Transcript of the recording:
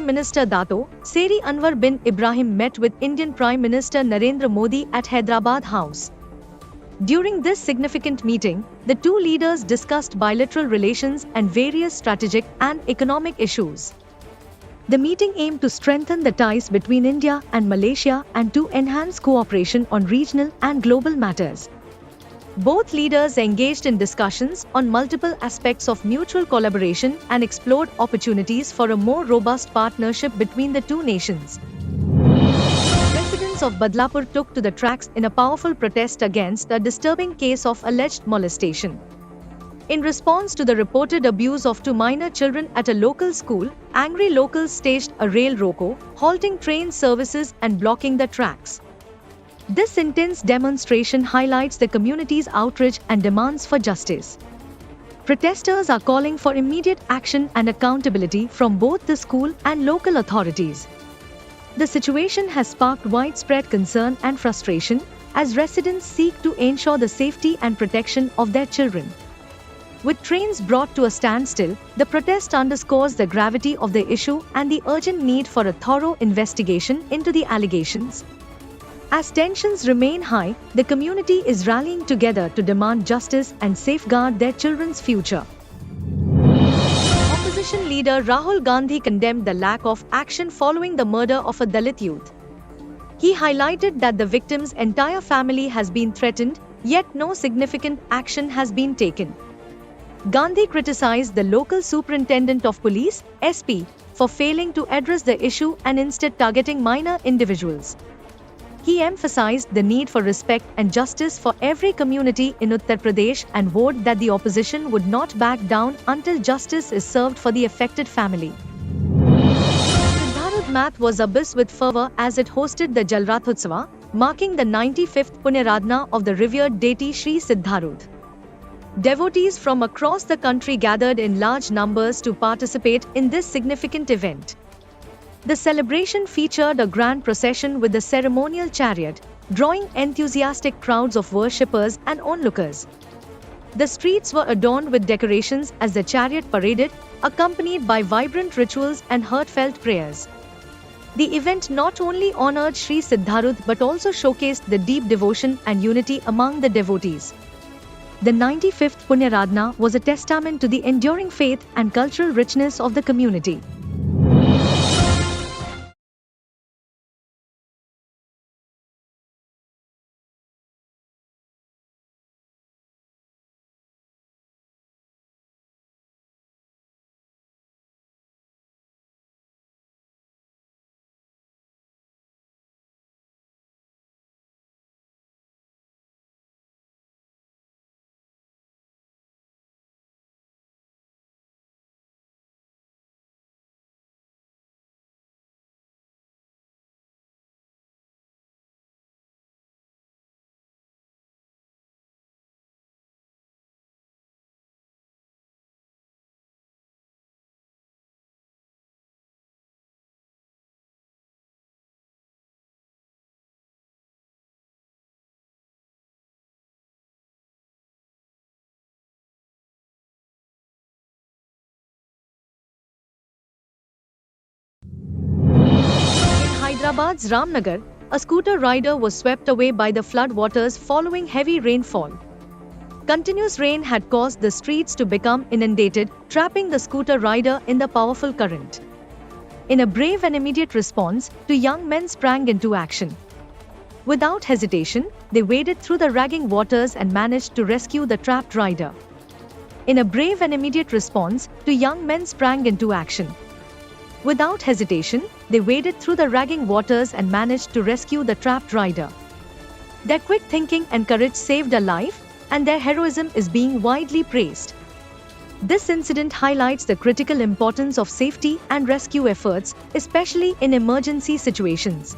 Minister Dato Seri Anwar bin Ibrahim met with Indian Prime Minister Narendra Modi at Hyderabad House. During this significant meeting, the two leaders discussed bilateral relations and various strategic and economic issues. The meeting aimed to strengthen the ties between India and Malaysia and to enhance cooperation on regional and global matters. Both leaders engaged in discussions on multiple aspects of mutual collaboration and explored opportunities for a more robust partnership between the two nations. Residents of Badlapur took to the tracks in a powerful protest against a disturbing case of alleged molestation. In response to the reported abuse of two minor children at a local school, angry locals staged a rail roko, halting train services and blocking the tracks. This intense demonstration highlights the community's outrage and demands for justice. Protesters are calling for immediate action and accountability from both the school and local authorities. The situation has sparked widespread concern and frustration as residents seek to ensure the safety and protection of their children. With trains brought to a standstill, the protest underscores the gravity of the issue and the urgent need for a thorough investigation into the allegations. As tensions remain high, the community is rallying together to demand justice and safeguard their children's future. Opposition leader Rahul Gandhi condemned the lack of action following the murder of a Dalit youth. He highlighted that the victim's entire family has been threatened, yet no significant action has been taken. Gandhi criticized the local superintendent of police, SP, for failing to address the issue and instead targeting minor individuals. He emphasized the need for respect and justice for every community in Uttar Pradesh and vowed that the opposition would not back down until justice is served for the affected family. Siddharudh Math was abuzz with fervor as it hosted the Jalrathotsava, marking the 95th Punyaradhana of the revered deity Sri Siddharudh. Devotees from across the country gathered in large numbers to participate in this significant event. The celebration featured a grand procession with the ceremonial chariot, drawing enthusiastic crowds of worshippers and onlookers. The streets were adorned with decorations as the chariot paraded, accompanied by vibrant rituals and heartfelt prayers. The event not only honored Sri Siddharudh but also showcased the deep devotion and unity among the devotees. The 95th Punyaradhana was a testament to the enduring faith and cultural richness of the community. Hyderabad's Ramnagar, a scooter rider was swept away by the flood waters following heavy rainfall. Continuous rain had caused the streets to become inundated, trapping the scooter rider in the powerful current. In a brave and immediate response, two young men sprang into action. Without hesitation, they waded through the raging waters and managed to rescue the trapped rider. In a brave and immediate response, two young men sprang into action. Without hesitation, they waded through the raging waters and managed to rescue the trapped rider. Their quick thinking and courage saved a life, and their heroism is being widely praised. This incident highlights the critical importance of safety and rescue efforts, especially in emergency situations.